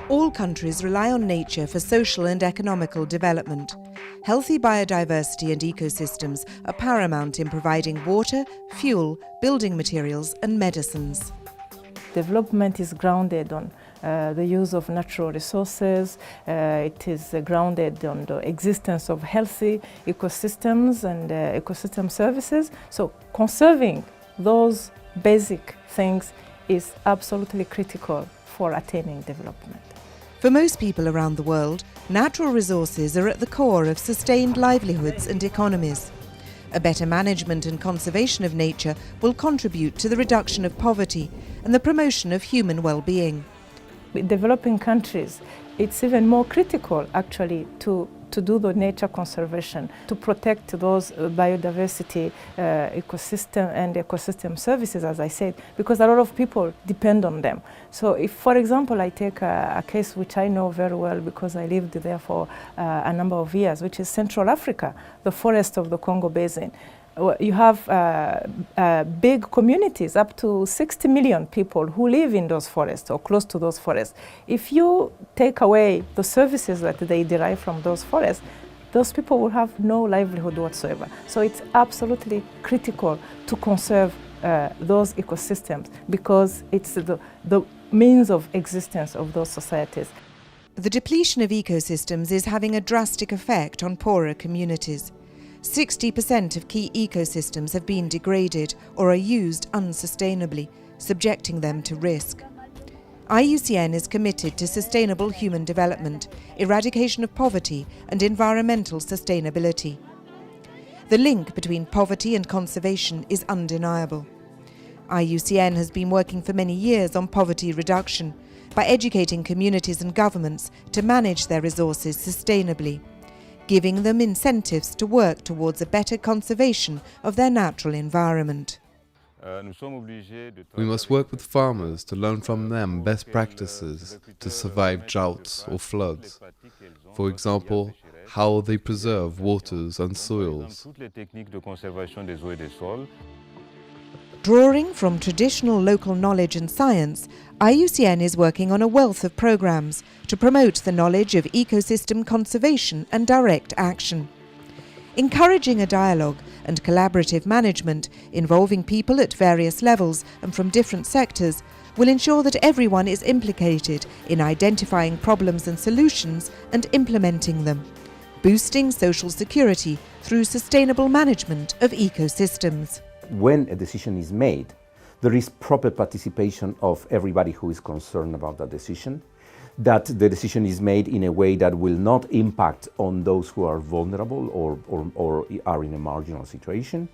All countries rely on nature for social and economical development. Healthy biodiversity and ecosystems are paramount in providing water, fuel, building materials and medicines. Development is grounded on the use of natural resources. It is grounded on the existence of healthy ecosystems and ecosystem services. So conserving those basic things is absolutely critical for attaining development. For most people around the world, natural resources are at the core of sustained livelihoods and economies. A better management and conservation of nature will contribute to the reduction of poverty and the promotion of human well-being. With developing countries, it's even more critical actually to do the nature conservation, to protect those biodiversity, ecosystem and ecosystem services, as I said, because a lot of people depend on them. So if, for example, I take a case which I know very well because I lived there for a number of years, which is Central Africa, the forest of the Congo Basin. You have big communities, up to 60 million people who live in those forests or close to those forests. If you take away the services that they derive from those forests, those people will have no livelihood whatsoever. So it's absolutely critical to conserve those ecosystems because it's the means of existence of those societies. The depletion of ecosystems is having a drastic effect on poorer communities. 60% of key ecosystems have been degraded or are used unsustainably, subjecting them to risk. IUCN is committed to sustainable human development, eradication of poverty and environmental sustainability. The link between poverty and conservation is undeniable. IUCN has been working for many years on poverty reduction by educating communities and governments to manage their resources sustainably, giving them incentives to work towards a better conservation of their natural environment. We must work with farmers to learn from them best practices to survive droughts or floods. For example, how they preserve waters and soils. Drawing from traditional local knowledge and science, IUCN is working on a wealth of programs to promote the knowledge of ecosystem conservation and direct action. Encouraging a dialogue and collaborative management involving people at various levels and from different sectors will ensure that everyone is implicated in identifying problems and solutions and implementing them, boosting social security through sustainable management of ecosystems. When a decision is made, there is proper participation of everybody who is concerned about that decision, that the decision is made in a way that will not impact on those who are vulnerable or are in a marginal situation,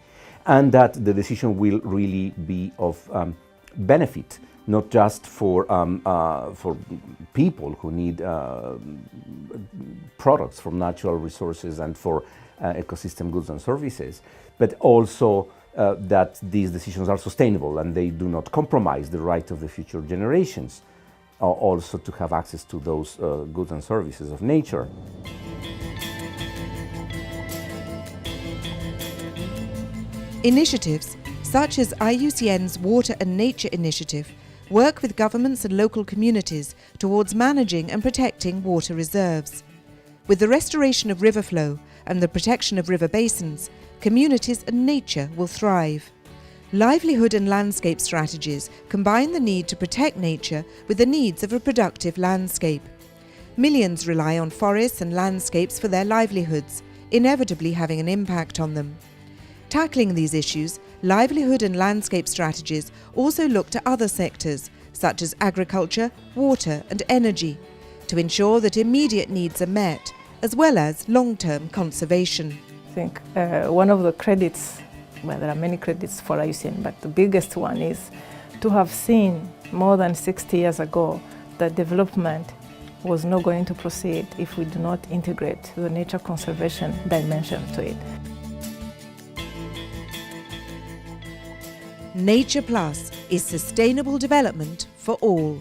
and that the decision will really be of benefit, not just for people who need products from natural resources and for ecosystem goods and services, but also that these decisions are sustainable and they do not compromise the right of the future generations also to have access to those goods and services of nature. Initiatives such as IUCN's Water and Nature Initiative work with governments and local communities towards managing and protecting water reserves. With the restoration of river flow and the protection of river basins, communities and nature will thrive. Livelihood and landscape strategies combine the need to protect nature with the needs of a productive landscape. Millions rely on forests and landscapes for their livelihoods, inevitably having an impact on them. Tackling these issues, livelihood and landscape strategies also look to other sectors, such as agriculture, water and energy, to ensure that immediate needs are met, as well as long-term conservation. I think one of the credits, well, there are many credits for IUCN, but the biggest one is to have seen more than 60 years ago that development was not going to proceed if we do not integrate the nature conservation dimension to it. Nature Plus is sustainable development for all.